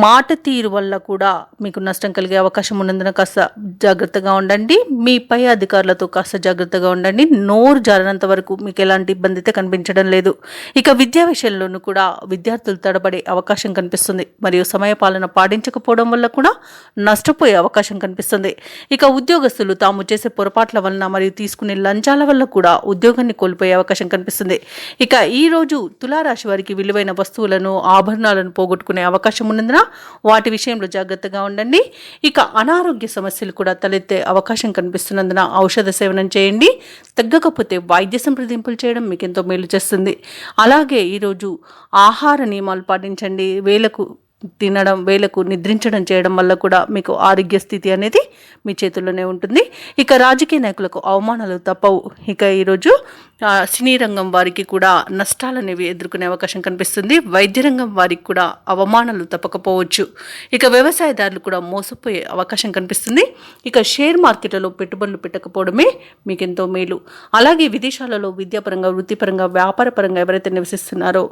మాట తీరు వల్ల కూడా మీకు నష్టం కలిగే అవకాశం ఉన్నందున కాస్త జాగ్రత్తగా ఉండండి. మీ పై అధికారులతో కాస్త జాగ్రత్తగా ఉండండి. నోరు జారినంత వరకు మీకు ఎలాంటి ఇబ్బంది అయితే కనిపించడం లేదు. ఇక విద్యా విషయంలోనూ కూడా విద్యార్థులు తడబడే అవకాశం కనిపిస్తుంది. మరియు సమయపాలన పాటించకపోవడం వల్ల కూడా నష్టపోయే అవకాశం కనిపిస్తుంది. ఇక ఉద్యోగస్తులు తాము చేసే పొరపాట్ల వలన మరియు తీసుకునే లంచాల వల్ల కూడా ఉద్యోగాన్ని కోల్పోయే అవకాశం కనిపిస్తుంది. ఇక ఈ రోజు తులారాశి వారికి విలువైన వస్తువులను, ఆభరణాలను పోగొట్టుకునే అవకాశం ఉన్నందున వాటి విషయంలో జాగ్రత్తగా ఉండండి. ఇక అనారోగ్య సమస్యలు కూడా తలెత్తే అవకాశం కనిపిస్తున్నందున ఔషధ సేవనం చేయండి. తగ్గకపోతే వైద్య సంప్రదింపులు చేయడం మీకు ఎంతో మేలు చేస్తుంది. అలాగే ఈరోజు ఆహార నియమాలు పాటించండి. వేళకు తినడం, వేళకు నిద్రించడం చేయడం వల్ల కూడా మీకు ఆరోగ్య స్థితి అనేది మీ చేతుల్లోనే ఉంటుంది. ఇక రాజకీయ నాయకులకు అవమానాలు తప్పవు. ఇక ఈరోజు సినీ రంగం వారికి కూడా నష్టాలు అనేవి ఎదుర్కొనే అవకాశం కనిపిస్తుంది. వైద్య రంగం వారికి కూడా అవమానాలు తప్పకపోవచ్చు. ఇక వ్యవసాయదారులు కూడా మోసపోయే అవకాశం కనిపిస్తుంది. ఇక షేర్ మార్కెట్లలో పెట్టుబడులు పెట్టకపోవడమే మీకు ఎంతో మేలు. అలాగే విదేశాలలో విద్యాపరంగా, వృత్తిపరంగా, వ్యాపారపరంగా ఎవరైతే నివసిస్తున్నారో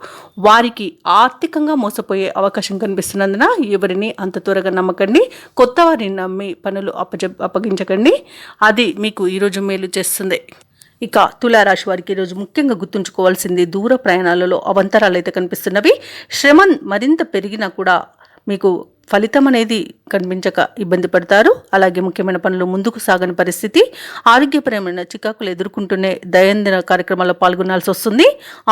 వారికి ఆర్థికంగా మోసపోయే అవకాశం కనిపిస్తున్నందున ఎవరిని అంత త్వరగా నమ్మకండి. కొత్త వారిని నమ్మి పనులు అప్పగించకండి. అది మీకు ఈరోజు మేలు చేస్తుంది. ఇక తులారాశి వారికి ఈరోజు ముఖ్యంగా గుర్తుంచుకోవాల్సింది దూర ప్రయాణాలలో అవంతరాలు అయితే కనిపిస్తున్నవి. శ్రమ మరింత పెరిగినా కూడా మీకు ఫలితం అనేది కనిపించక ఇబ్బంది పడతారు. అలాగే ముఖ్యమైన పనులు ముందుకు సాగని పరిస్థితి, ఆరోగ్యపరమైన చికాకులు ఎదుర్కొంటూనే దైనందిన కార్యక్రమాల్లో పాల్గొనాల్సి వస్తుంది.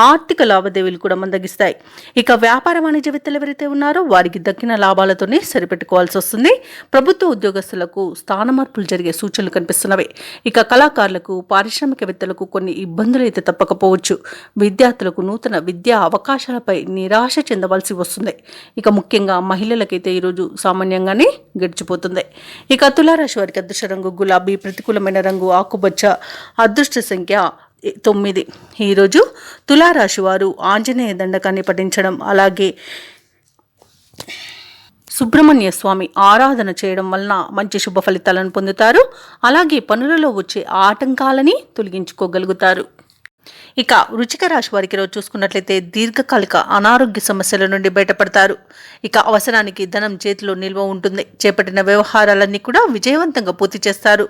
ఆర్థిక లావాదేవీలు కూడా మందగిస్తాయి. ఇక వ్యాపార వాణిజ్యవేత్తలు ఎవరైతే ఉన్నారో వారికి దక్కిన లాభాలతోనే సరిపెట్టుకోవాల్సి వస్తుంది. ప్రభుత్వ ఉద్యోగస్తులకు స్థాన మార్పులు జరిగే సూచనలు కనిపిస్తున్నవి. ఇక కళాకారులకు, పారిశ్రామికవేత్తలకు కొన్ని ఇబ్బందులు అయితే తప్పకపోవచ్చు. విద్యార్థులకు నూతన విద్యా అవకాశాలపై నిరాశ చెందవలసి వస్తుంది. ఇక ముఖ్యంగా మహిళలకైతే ఈరోజు సామాన్యంగానే గడిచిపోతుంది. ఇక తులారాశి వారికి అదృష్ట రంగు గులాబీ, ప్రతికూలమైన రంగు ఆకుపచ్చ, అదృష్ట సంఖ్య 9. ఈరోజు తులారాశి వారు ఆంజనేయ దండకాన్ని పఠించడం, అలాగే సుబ్రహ్మణ్య స్వామి ఆరాధన చేయడం వలన మంచి శుభ ఫలితాలను పొందుతారు. అలాగే పనులలో వచ్చే ఆటంకాలని తొలగించుకోగలుగుతారు. ఇక వృశ్చిక రాశి వారికి రోజు చూసుకున్నట్లయితే దీర్ఘకాలిక అనారోగ్య సమస్యల నుండి బయటపడతారు. ఇక అవసరానికి ధనం చేతిలో నిల్వ ఉంటుంది. చేపట్టిన వ్యవహారాలన్నీ కూడా విజయవంతంగా పూర్తి చేస్తారు.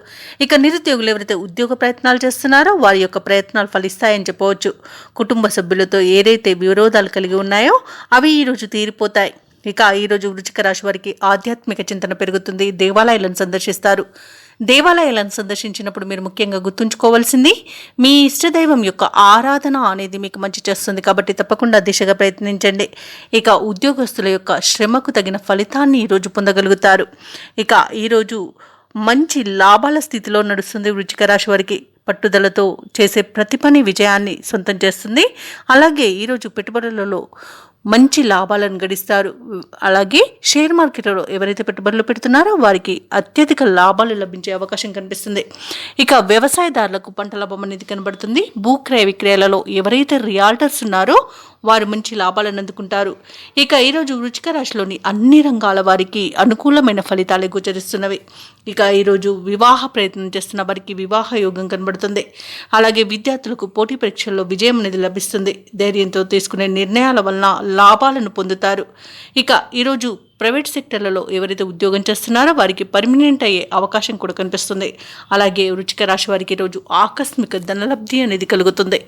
ఇక నిరుద్యోగులు ఎవరైతే ఉద్యోగ ప్రయత్నాలు చేస్తున్నారో వారి యొక్క ప్రయత్నాలు ఫలిస్తాయని చెప్పవచ్చు. కుటుంబ సభ్యులతో ఏదైతే విరోధాలు కలిగి ఉన్నాయో అవి ఈరోజు తీరిపోతాయి. ఇక ఈరోజు వృశ్చిక రాశి వారికి ఆధ్యాత్మిక చింతన పెరుగుతుంది. దేవాలయాలను సందర్శిస్తారు. దేవాలయాలను సందర్శించినప్పుడు మీరు ముఖ్యంగా గుర్తుంచుకోవాల్సింది మీ ఇష్టదైవం యొక్క ఆరాధన అనేది మీకు మంచి చేస్తుంది. కాబట్టి తప్పకుండా దిశగా ప్రయత్నించండి. ఇక ఉద్యోగస్తుల యొక్క శ్రమకు తగిన ఫలితాన్ని ఈరోజు పొందగలుగుతారు. ఇక ఈరోజు మంచి లాభాల స్థితిలో నడుస్తుంది. వృశ్చిక రాశి వారికి పట్టుదలతో చేసే ప్రతి పని విజయాన్ని సొంతం చేస్తుంది. అలాగే ఈరోజు పెట్టుబడులలో మంచి లాభాలను గడిస్తారు. అలాగే షేర్ మార్కెట్లో ఎవరైతే పెట్టుబడులు పెడుతున్నారో వారికి అత్యధిక లాభాలు లభించే అవకాశం కనిపిస్తుంది. ఇక వ్యవసాయదారులకు పంట లాభం అనేది కనబడుతుంది. భూక్రయ విక్రయాలలో ఎవరైతే రియాల్టర్స్ ఉన్నారో వారు మంచి లాభాలను అందుకుంటారు. ఇక ఈరోజు వృశ్చిక రాశిలోని అన్ని రంగాల వారికి అనుకూలమైన ఫలితాలే గోచరిస్తున్నవి. ఇక ఈరోజు వివాహ ప్రయత్నం చేస్తున్న వారికి వివాహ యోగం కనబడుతుంది. అలాగే విద్యార్థులకు పోటీ పరీక్షల్లో విజయం అనేది లభిస్తుంది. ధైర్యంతో తీసుకునే నిర్ణయాల వలన లాభాలను పొందుతారు. ఇక ఈరోజు ప్రైవేట్ సెక్టర్లలో ఎవరైతే ఉద్యోగం చేస్తున్నారో వారికి పర్మనెంట్ అయ్యే అవకాశం కూడా కనిపిస్తుంది. అలాగే వృశ్చిక రాశి వారికి ఈరోజు ఆకస్మిక ధనలబ్ధి అనేది కలుగుతుంది.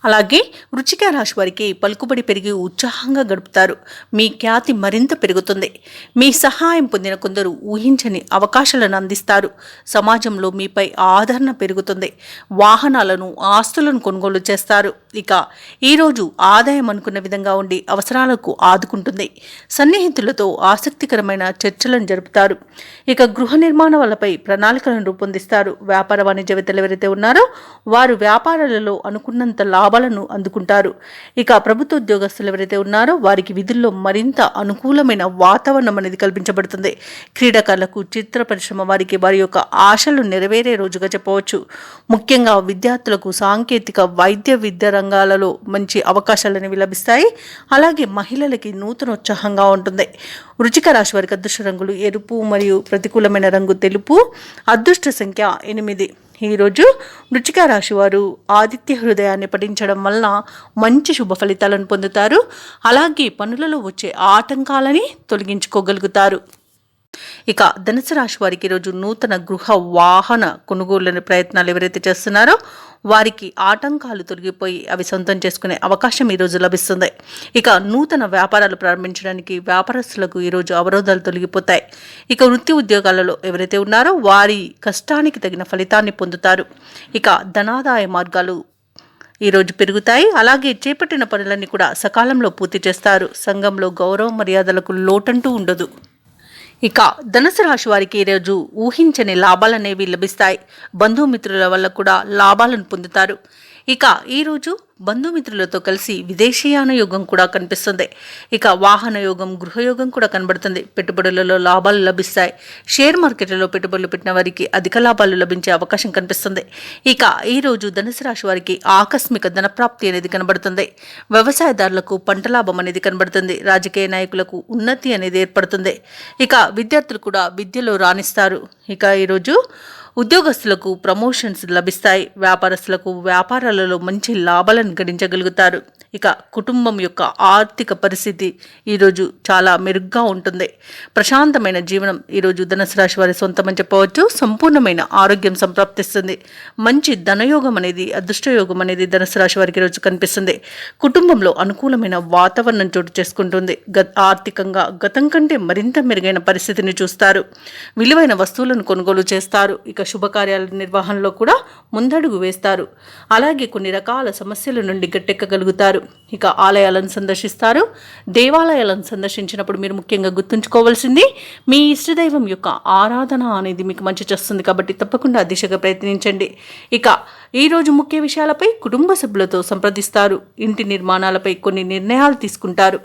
అలాగే వృశ్చిక రాశి వారికి పలుకుబడి పెరిగి ఉత్సాహంగా గడుపుతారు. మీ ఖ్యాతి మరింత పెరుగుతుంది. మీ సహాయం పొందిన కొందరు ఊహించని అవకాశాలను అందిస్తారు. సమాజంలో మీపై ఆదరణ పెరుగుతుంది. వాహనాలను, ఆస్తులను కొనుగోలు చేస్తారు. ఇక ఈరోజు ఆదాయం అనుకున్న విధంగా ఉండి అవసరాలకు ఆదుకుంటుంది. సన్నిహితులతో ఆసక్తికరమైన చర్చలను జరుపుతారు. ఇక గృహ నిర్మాణాలపై ప్రణాళికలను రూపొందిస్తారు. వ్యాపార వాణిజ్యవేత్తలు ఎవరైతే ఉన్నారో వారు వ్యాపారాలలో అనుకున్నంత లాభాలను అందుకుంటారు. ఇక ప్రభుత్వ ఉద్యోగస్తులు ఎవరైతే ఉన్నారో వారికి విధుల్లో మరింత అనుకూలమైన వాతావరణం అనేది కల్పించబడుతుంది. క్రీడాకారులకు, చిత్ర పరిశ్రమ వారికి వారి యొక్క ఆశలు నెరవేరే రోజుగా చెప్పవచ్చు. ముఖ్యంగా విద్యార్థులకు సాంకేతిక, వైద్య విద్య రంగాలలో మంచి అవకాశాలు అనేవి లభిస్తాయి. అలాగే మహిళలకి నూతనోత్సాహంగా ఉంటుంది. వృశ్చిక రాశి వారికి అదృష్ట రంగులు ఎరుపు మరియు ప్రతికూలమైన రంగు తెలుపు. అదృష్ట సంఖ్య 8. ఈరోజు వృశ్చిక రాశి వారు ఆదిత్య హృదయాన్ని పఠించడం వలన మంచి శుభ ఫలితాలను పొందుతారు. అలాగే పనులలో వచ్చే ఆటంకాలని తొలగించుకోగలుగుతారు. ఇక ధనుసు రాశి వారికి ఈరోజు నూతన గృహ వాహన కొనుగోలు ప్రయత్నాలు ఎవరైతే చేస్తున్నారో వారికి ఆటంకాలు తొలగిపోయి అవి సొంతం చేసుకునే అవకాశం ఈరోజు లభిస్తుంది. ఇక నూతన వ్యాపారాలు ప్రారంభించడానికి వ్యాపారస్తులకు ఈరోజు అవరోధాలు తొలగిపోతాయి. ఇక వృత్తి ఉద్యోగాలలో ఎవరైతే ఉన్నారో వారి కష్టానికి తగిన ఫలితాన్ని పొందుతారు. ఇక ధనాదాయ మార్గాలు ఈరోజు పెరుగుతాయి. అలాగే చేపట్టిన పనులన్నీ కూడా సకాలంలో పూర్తి చేస్తారు. సంఘంలో గౌరవ మర్యాదలకు లోటంటూ ఉండదు. ఇక ధనుసు రాశి వారికి ఈరోజు ఊహించని లాభాలనేవి లభిస్తాయి. బంధుమిత్రుల వల్ల కూడా లాభాలను పొందుతారు. ఇక ఈరోజు బంధుమిత్రులతో కలిసి విదేశీయాన యోగం కూడా కనిపిస్తుంది. ఇక వాహన యోగం, గృహయోగం కూడా కనబడుతుంది. పెట్టుబడులలో లాభాలు లభిస్తాయి. షేర్ మార్కెట్లలో పెట్టుబడులు పెట్టిన వారికి అధిక లాభాలు లభించే అవకాశం కనిపిస్తుంది. ఇక ఈరోజు ధనుసు రాశి వారికి ఆకస్మిక ధనప్రాప్తి అనేది కనబడుతుంది. వ్యవసాయదారులకు పంట లాభం అనేది కనబడుతుంది. రాజకీయ నాయకులకు ఉన్నతి అనేది ఏర్పడుతుంది. ఇక విద్యార్థులు కూడా విద్యలో రాణిస్తారు. ఇక ఈరోజు ఉద్యోగస్తులకు ప్రమోషన్స్ లభిస్తాయి. వ్యాపారస్తులకు వ్యాపారాలలో మంచి లాభాలను గడించగలుగుతారు. ఇక కుటుంబం యొక్క ఆర్థిక పరిస్థితి ఈరోజు చాలా మెరుగ్గా ఉంటుంది. ప్రశాంతమైన జీవనం ఈరోజు ధనుసు రాశి వారి సొంతమని చెప్పవచ్చు. సంపూర్ణమైన ఆరోగ్యం సంప్రాప్తిస్తుంది. మంచి ధనయోగం అనేది, అదృష్టయోగం అనేది ధనుసు రాశి వారికి ఈరోజు కనిపిస్తుంది. కుటుంబంలో అనుకూలమైన వాతావరణం చోటు చేసుకుంటుంది. ఆర్థికంగా గతం కంటే మరింత మెరుగైన పరిస్థితిని చూస్తారు. విలువైన వస్తువులను కొనుగోలు చేస్తారు. ఇక శుభకార్యాల నిర్వహణలో కూడా ముందడుగు వేస్తారు. అలాగే కొన్ని రకాల సమస్యల నుండి గట్టెక్కగలుగుతారు. ఇక ఆలయాలను సందర్శిస్తారు. దేవాలయాలను సందర్శించినప్పుడు మీరు ముఖ్యంగా గుర్తుంచుకోవాల్సింది మీ ఇష్టదైవం యొక్క ఆరాధన అనేది మీకు మంచి చేస్తుంది. కాబట్టి తప్పకుండా దిశగా ప్రయత్నించండి. ఇక ఈరోజు ముఖ్య విషయాలపై కుటుంబ సభ్యులతో సంప్రదిస్తారు. ఇంటి నిర్మాణాలపై కొన్ని నిర్ణయాలు తీసుకుంటారు.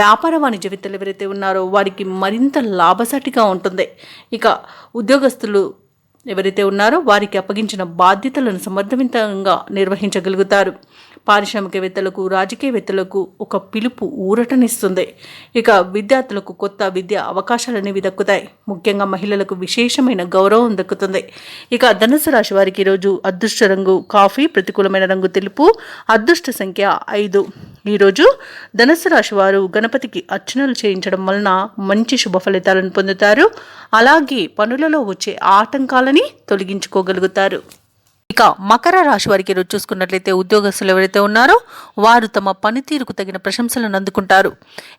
వ్యాపార వాణిజ్యవేత్తలు ఎవరైతే ఉన్నారో వారికి మరింత లాభసాటిగా ఉంటుంది. ఇక ఉద్యోగస్తులు ఎవరైతే ఉన్నారో వారికి అప్పగించిన బాధ్యతలను సమర్థవంతంగా నిర్వహించగలుగుతారు. పారిశ్రామికవేత్తలకు, రాజకీయవేత్తలకు ఒక పిలుపు ఊరటనిస్తుంది. ఇక విద్యార్థులకు కొత్త విద్యా అవకాశాలు అనేవి దక్కుతాయి. ముఖ్యంగా మహిళలకు విశేషమైన గౌరవం దక్కుతుంది. ఇక ధనుసు రాశి వారికి ఈరోజు అదృష్ట రంగు కాఫీ, ప్రతికూలమైన రంగు తెలుపు, అదృష్ట సంఖ్య 5. ఈరోజు ధనుసు రాశి వారు గణపతికి అర్చనలు చేయించడం వలన మంచి శుభ ఫలితాలను పొందుతారు. అలాగే పనులలో వచ్చే ఆటంకాలని తొలగించుకోగలుగుతారు. ఇక మకర రాశి వారికి ఈరోజు చూసుకున్నట్లయితే ఉద్యోగస్తులు ఎవరైతే ఉన్నారో వారు తమ పనితీరుకు తగిన ప్రశంసలను అందుకుంటారు.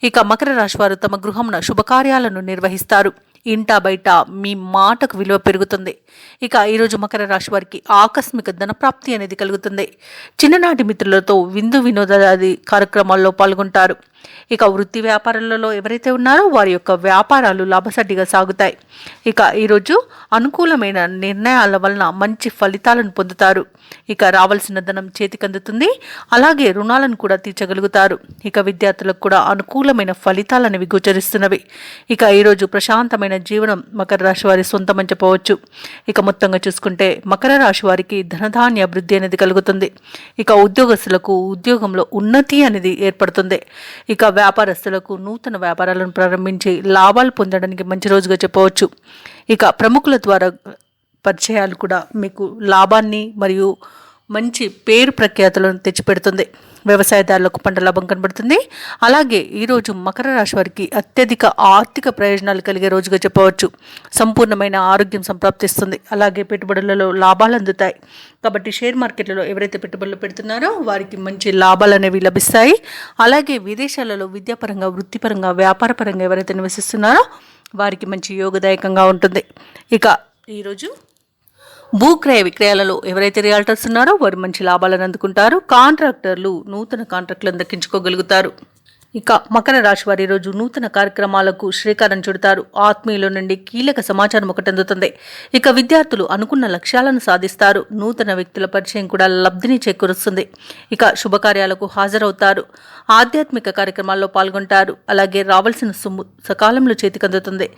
ఇక మకర రాశి వారు తమ గృహంన శుభకార్యాలను నిర్వహిస్తారు. ఇంటా బయట మీ మాటకు విలువ పెరుగుతుంది. ఇక ఈరోజు మకర రాశి వారికి ఆకస్మిక ధనప్రాప్తి అనేది కలుగుతుంది. చిన్ననాటి మిత్రులతో విందు వినోదాది కార్యక్రమాల్లో పాల్గొంటారు. ఇక వృత్తి వ్యాపారాలలో ఎవరైతే ఉన్నారో వారి యొక్క వ్యాపారాలు లాభసాటిగా సాగుతాయి. ఇక ఈరోజు అనుకూలమైన నిర్ణయాల వలన మంచి ఫలితాలను పొందుతారు. ఇక రావాల్సిన ధనం చేతికి అందుతుంది. అలాగే రుణాలను కూడా తీర్చగలుగుతారు. ఇక విద్యార్థులకు కూడా అనుకూలమైన ఫలితాలనేవి గోచరిస్తున్నవి. ఇక ఈరోజు ప్రశాంతమైన జీవనం మకర రాశి వారి సొంతమని చెప్పవచ్చు. ఇక మొత్తంగా చూసుకుంటే మకర రాశి వారికి ధనధాన్య అభివృద్ధి అనేది కలుగుతుంది. ఇక ఉద్యోగస్తులకు ఉద్యోగంలో ఉన్నతి అనేది ఏర్పడుతుంది. ఇక వ్యాపారస్తులకు నూతన వ్యాపారాలను ప్రారంభించి లాభాలు పొందడానికి మంచి రోజుగా చెప్పవచ్చు. ఇక ప్రముఖుల ద్వారా పరిచయాలు కూడా మీకు లాభాన్ని మరియు మంచి పేరు ప్రఖ్యాతులను తెచ్చిపెడుతుంది. వ్యవసాయదారులకు పంట లాభం కనబడుతుంది. అలాగే ఈరోజు మకర రాశి వారికి అత్యధిక ఆర్థిక ప్రయోజనాలు కలిగే రోజుగా చెప్పవచ్చు. సంపూర్ణమైన ఆరోగ్యం సంప్రాప్తిస్తుంది. అలాగే పెట్టుబడులలో లాభాలు అందుతాయి. కాబట్టి షేర్ మార్కెట్లలో ఎవరైతే పెట్టుబడులు పెడుతున్నారో వారికి మంచి లాభాలు అనేవి లభిస్తాయి. అలాగే విదేశాలలో విద్యాపరంగా, వృత్తిపరంగా, వ్యాపారపరంగా ఎవరైతే నివసిస్తున్నారో వారికి మంచి యోగదాయకంగా ఉంటుంది. ఇక ఈరోజు భూక్రయ విక్రయాలలో ఎవరైతే రియాల్టర్స్ ఉన్నారో వారు మంచి లాభాలను అందుకుంటారు. కాంట్రాక్టర్లు నూతన కాంట్రాక్టులను దక్కించుకోగలుగుతారు. ఇక మకర రాశి వారి రోజు నూతన కార్యక్రమాలకు శ్రీకారం చుడతారు. ఆత్మీయుల నుండి కీలక సమాచారం ఒకటి అందుతుంది. ఇక విద్యార్థులు అనుకున్న లక్ష్యాలను సాధిస్తారు. నూతన వ్యక్తుల పరిచయం కూడా లబ్ధిని చేకూరుస్తుంది. ఇక శుభకార్యాలకు హాజరవుతారు. ఆధ్యాత్మిక కార్యక్రమాల్లో పాల్గొంటారు. అలాగే రావాల్సిన సొమ్ము సకాలంలో చేతికందుతుంది.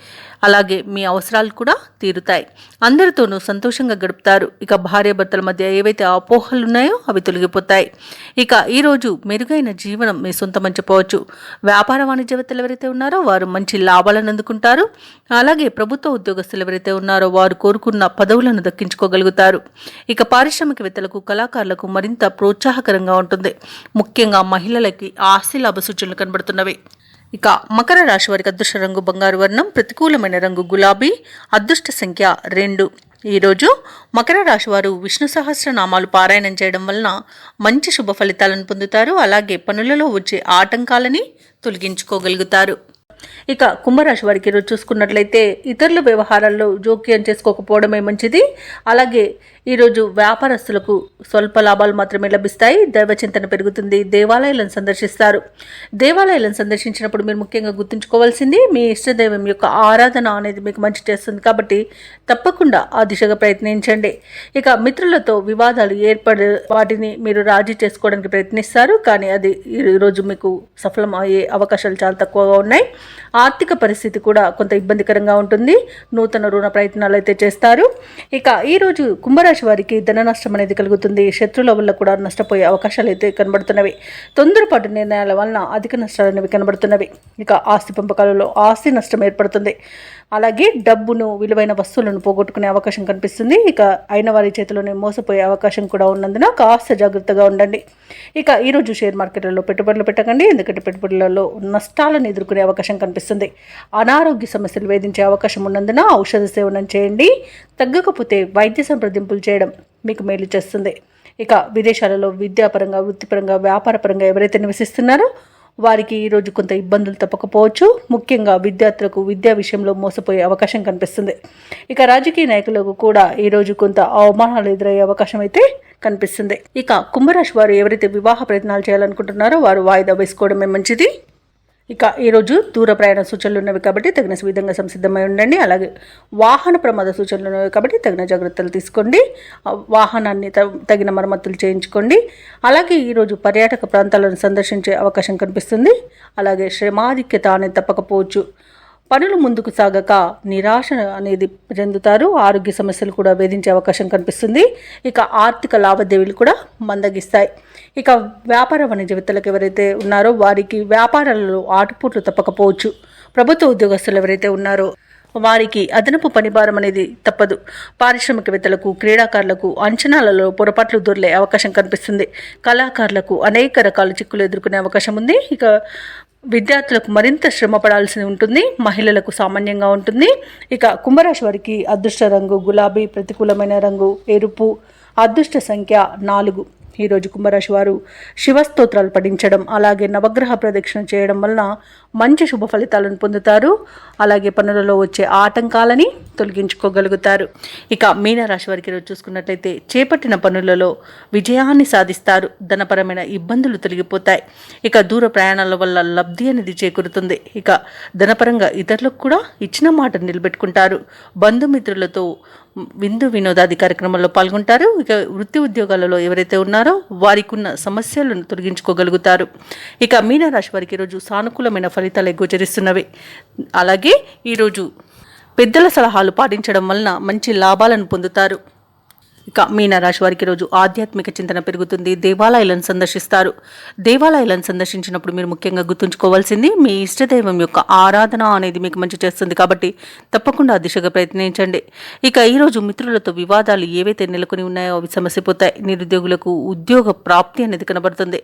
అలాగే మీ అవసరాలు కూడా తీరుతాయి. అందరితోనూ సంతోషంగా గడుపుతారు. ఇక భార్యాభర్తల మధ్య ఏవైతే అపోహలు ఉన్నాయో అవి తొలగిపోతాయి. ఇక ఈరోజు మెరుగైన జీవనం మీ సొంతమని చెప్పవచ్చు. వ్యాపార వాణిజ్యవేత్తలు ఎవరైతే ఉన్నారో వారు మంచి లాభాలను అందుకుంటారు. అలాగే ప్రభుత్వ ఉద్యోగస్తులు ఎవరైతే ఉన్నారో వారు కోరుకున్న పదవులను దక్కించుకోగలుగుతారు. ఇక పారిశ్రామికవేత్తలకు, కళాకారులకు మరింత ప్రోత్సాహకరంగా ఉంటుంది. ముఖ్యంగా మహిళలకి ఆస్తి లాభ సూచనలు కనబడుతున్నవి. ఇక మకర రాశి వారికి అదృష్ట రంగు బంగారు వర్ణం, ప్రతికూలమైన రంగు గులాబీ, అదృష్ట సంఖ్య 2. ఈరోజు మకర రాశి వారు విష్ణు సహస్రనామాలు పారాయణం చేయడం వలన మంచి శుభ ఫలితాలను పొందుతారు. అలాగే పనులలో వచ్చే ఆటంకాలని తొలగించుకోగలుగుతారు. ఇక కుంభరాశి వారికి ఈరోజు చూసుకున్నట్లయితే ఇతరుల వ్యవహారాల్లో జోక్యం చేసుకోకపోవడమే మంచిది. అలాగే ఈరోజు వ్యాపారస్తులకు స్వల్ప లాభాలు మాత్రమే లభిస్తాయి. దైవ చింతన పెరుగుతుంది. దేవాలయాలను సందర్శిస్తారు. దేవాలయాలను సందర్శించినప్పుడు మీరు ముఖ్యంగా గుర్తుంచుకోవాల్సింది మీ ఇష్టదైవం యొక్క ఆరాధన అనేది మీకు మంచి చేస్తుంది కాబట్టి తప్పకుండా ఆ దిశగా ప్రయత్నించండి. ఇక మిత్రులతో వివాదాలు ఏర్పడి వాటిని మీరు రాజీ చేసుకోవడానికి ప్రయత్నిస్తారు, కానీ అది ఈరోజు మీకు సఫలం అయ్యే అవకాశాలు చాలా తక్కువగా ఉన్నాయి. ఆర్థిక పరిస్థితి కూడా కొంత ఇబ్బందికరంగా ఉంటుంది. నూతన రుణ ప్రయత్నాలు అయితే చేస్తారు. ఇక ఈరోజు కుంభరాశి వారికి ధన నష్టం అనేది కలుగుతుంది. శత్రువుల వల్ల కూడా నష్టపోయే అవకాశాలు అయితే కనబడుతున్నవి. తొందరపాటు నిర్ణయాల వలన అధిక నష్టాలు అనేవి కనబడుతున్నవి. ఇక ఆస్తి పంపకాలలో ఆస్తి నష్టం ఏర్పడుతుంది. అలాగే డబ్బును, విలువైన వస్తువులను పోగొట్టుకునే అవకాశం కనిపిస్తుంది. ఇక అయిన వారి చేతిలోనే మోసపోయే అవకాశం కూడా ఉన్నందున కాస్త జాగ్రత్తగా ఉండండి. ఇక ఈరోజు షేర్ మార్కెట్లలో పెట్టుబడులు పెట్టకండి, ఎందుకంటే పెట్టుబడులలో నష్టాలను ఎదుర్కొనే అవకాశం కనిపిస్తుంది. అనారోగ్య సమస్యలు వేధించే అవకాశం ఉన్నందున ఔషధ సేవనం చేయండి. తగ్గకపోతే వైద్య సంప్రదింపులు చేయడం మీకు మేలు చేస్తుంది. ఇక విదేశాలలో విద్యాపరంగా, వృత్తిపరంగా, వ్యాపారపరంగా ఎవరైతే నివసిస్తున్నారో వారికి ఈరోజు కొంత ఇబ్బందులు తప్పకపోవచ్చు. ముఖ్యంగా విద్యార్థులకు విద్యా విషయంలో మోసపోయే అవకాశం కనిపిస్తుంది. ఇక రాజకీయ నాయకులకు కూడా ఈరోజు కొంత అవమానాలు ఎదురయ్యే అవకాశం అయితే కనిపిస్తుంది. ఇక కుంభరాశి వారు ఎవరైతే వివాహ ప్రయత్నాలు చేయాలనుకుంటున్నారో వారు వాయిదా వేసుకోవడమే మంచిది. ఇక ఈరోజు దూర ప్రయాణ సూచనలు ఉన్నవి కాబట్టి తగిన విధంగా సంసిద్ధమై ఉండండి. అలాగే వాహన ప్రమాద సూచనలు ఉన్నవి కాబట్టి తగిన జాగ్రత్తలు తీసుకోండి. వాహనాన్ని తగిన మరమ్మతులు చేయించుకోండి. అలాగే ఈరోజు పర్యాటక ప్రాంతాలను సందర్శించే అవకాశం కనిపిస్తుంది. అలాగే శ్రమాధిక్యత అనేది తప్పకపోవచ్చు. పనులు ముందుకు సాగక నిరాశ అనేది చెందుతారు. ఆరోగ్య సమస్యలు కూడా వేధించే అవకాశం కనిపిస్తుంది. ఇక ఆర్థిక లావాదేవీలు కూడా మందగిస్తాయి. ఇక వ్యాపార వాణిజ్యవేత్తలకు ఎవరైతే ఉన్నారో వారికి వ్యాపారాలలో ఆటుపోట్లు తప్పకపోవచ్చు. ప్రభుత్వ ఉద్యోగస్తులు ఎవరైతే ఉన్నారో వారికి అదనపు పనిభారం అనేది తప్పదు. పారిశ్రామికవేత్తలకు, క్రీడాకారులకు అంచనాలలో పొరపాట్లు దొర్లే అవకాశం కనిపిస్తుంది. కళాకారులకు అనేక రకాల చిక్కులు ఎదుర్కొనే అవకాశం ఉంది. ఇక విద్యార్థులకు మరింత శ్రమ పడాల్సి ఉంటుంది. మహిళలకు సామాన్యంగా ఉంటుంది. ఇక కుంభరాశి వారికి అదృష్ట రంగు గులాబీ, ప్రతికూలమైన రంగు ఎరుపు, అదృష్ట సంఖ్య 4. ఈరోజు కుంభరాశి వారు శివస్తోత్రాలు పఠించడం, అలాగే నవగ్రహ ప్రదక్షిణ చేయడం వలన మంచి శుభ ఫలితాలను పొందుతారు. అలాగే పనులలో వచ్చే ఆటంకాలని తొలగించుకోగలుగుతారు. ఇక మీనరాశి వారికి ఈరోజు చూసుకున్నట్లయితే చేపట్టిన పనులలో విజయాన్ని సాధిస్తారు. ధనపరమైన ఇబ్బందులు తొలగిపోతాయి. ఇక దూర ప్రయాణాల వల్ల లబ్ధి అనేది చేకూరుతుంది. ఇక ధనపరంగా ఇతరులకు కూడా ఇచ్చిన మాట నిలబెట్టుకుంటారు. బంధుమిత్రులతో విందు వినోదాది కార్యక్రమాల్లో పాల్గొంటారు. ఇక వృత్తి ఉద్యోగాలలో ఎవరైతే ఉన్నారో వారికి ఉన్న సమస్యలను తొలగించుకోగలుగుతారు. ఇక మీనరాశి వారికి ఈరోజు సానుకూలమైన ఫలితాలు గోచరిస్తున్నవి. అలాగే ఈరోజు పెద్దల సలహాలు పాటించడం వలన మంచి లాభాలను పొందుతారు. ఇక మీనరాశి వారికి రోజు ఆధ్యాత్మిక చింతన పెరుగుతుంది. దేవాలయాలను సందర్శిస్తారు. దేవాలయాలను సందర్శించినప్పుడు మీరు ముఖ్యంగా గుర్తుంచుకోవాల్సింది మీ ఇష్టదైవం యొక్క ఆరాధన అనేది మీకు మంచి చేస్తుంది కాబట్టి తప్పకుండా ఆ దిశగా ప్రయత్నించండి. ఇక ఈరోజు మిత్రులతో వివాదాలు ఏవైతే నెలకొని ఉన్నాయో అవి సమస్యపోతాయి. నిరుద్యోగులకు ఉద్యోగ ప్రాప్తి అనేది కనబడుతుంది.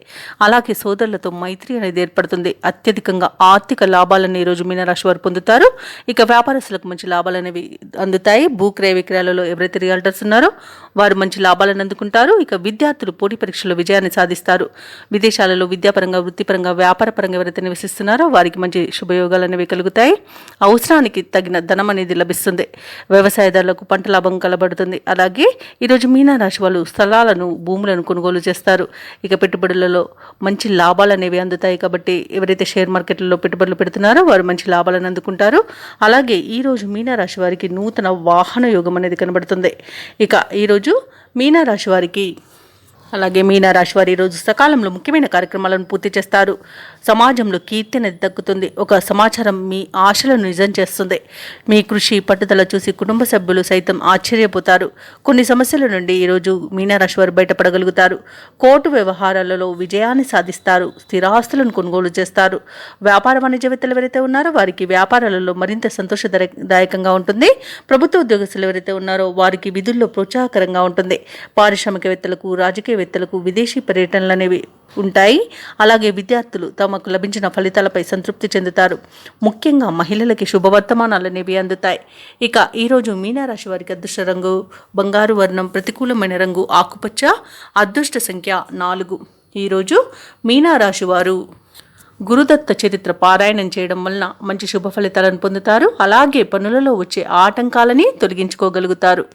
అలాగే సోదరులతో మైత్రి అనేది ఏర్పడుతుంది. అత్యధికంగా ఆర్థిక లాభాలను ఈరోజు మీనరాశి వారు పొందుతారు. ఇక వ్యాపారస్తులకు మంచి లాభాలు అనేవి అందుతాయి. భూక్రయ విక్రయాలలో ఎవరైతే రియాల్టర్స్ ఉన్నారో వారు మంచి లాభాలను అందుకుంటారు. ఇక విద్యార్థులు పోటీ పరీక్షల్లో విజయాన్ని సాధిస్తారు. విదేశాలలో విద్యాపరంగా, వృత్తిపరంగా, వ్యాపారపరంగా ఎవరైతే నివసిస్తున్నారో వారికి మంచి శుభయోగాలు అనేవి కలుగుతాయి. అవసరానికి తగిన ధనం అనేది లభిస్తుంది. వ్యవసాయదారులకు పంట లాభం కలబడుతుంది. అలాగే ఈరోజు మీనరాశి వాళ్ళు స్థలాలను, భూములను కొనుగోలు చేస్తారు. ఇక పెట్టుబడులలో మంచి లాభాలు అనేవి అందుతాయి కాబట్టి ఎవరైతే షేర్ మార్కెట్లలో పెట్టుబడులు పెడుతున్నారో వారు మంచి లాభాలను అందుకుంటారు. అలాగే ఈరోజు మీనరాశి వారికి నూతన వాహన యోగం అనేది కనబడుతుంది. ఇక ఈరోజు మీనరాశి వారికి అలాగే మీనరాశి వారి ఈరోజు సకాలంలో ముఖ్యమైన కార్యక్రమాలను పూర్తి చేస్తారు. సమాజంలో కీర్తి అనేది దక్కుతుంది. ఒక సమాచారం మీ ఆశలను నిజం చేస్తుంది. మీ కృషి, పట్టుదల చూసి కుటుంబ సభ్యులు సైతం ఆశ్చర్యపోతారు. కొన్ని సమస్యల నుండి ఈరోజు మీనరాశి వారు బయటపడగలుగుతారు. కోర్టు వ్యవహారాలలో విజయాన్ని సాధిస్తారు. స్థిరాస్తులను కొనుగోలు చేస్తారు. వ్యాపార వాణిజ్యవేత్తలు ఎవరైతే ఉన్నారో వారికి వ్యాపారాలలో మరింత సంతోషదాయకంగా ఉంటుంది. ప్రభుత్వ ఉద్యోగస్తులు ఎవరైతే ఉన్నారో వారికి విధుల్లో ప్రోత్సాహకరంగా ఉంటుంది. పారిశ్రామికవేత్తలకు, రాజకీయవేత్తలకు విదేశీ పర్యటనలు అనేవి ఉంటాయి. అలాగే విద్యార్థులు తమకు లభించిన ఫలితాలపై సంతృప్తి చెందుతారు. ముఖ్యంగా మహిళలకి శుభవర్తమానాలు అనేవి అందుతాయి. ఇక ఈరోజు మీనరాశి వారికి అదృష్ట రంగు బంగారు వర్ణం, ప్రతికూలమైన రంగు ఆకుపచ్చ, అదృష్ట సంఖ్య 4. ఈరోజు మీనరాశి వారు గురుదత్త చరిత్ర పారాయణం చేయడం వలన మంచి శుభ ఫలితాలను పొందుతారు. అలాగే పనులలో వచ్చే ఆటంకాలని తొలగించుకోగలుగుతారు.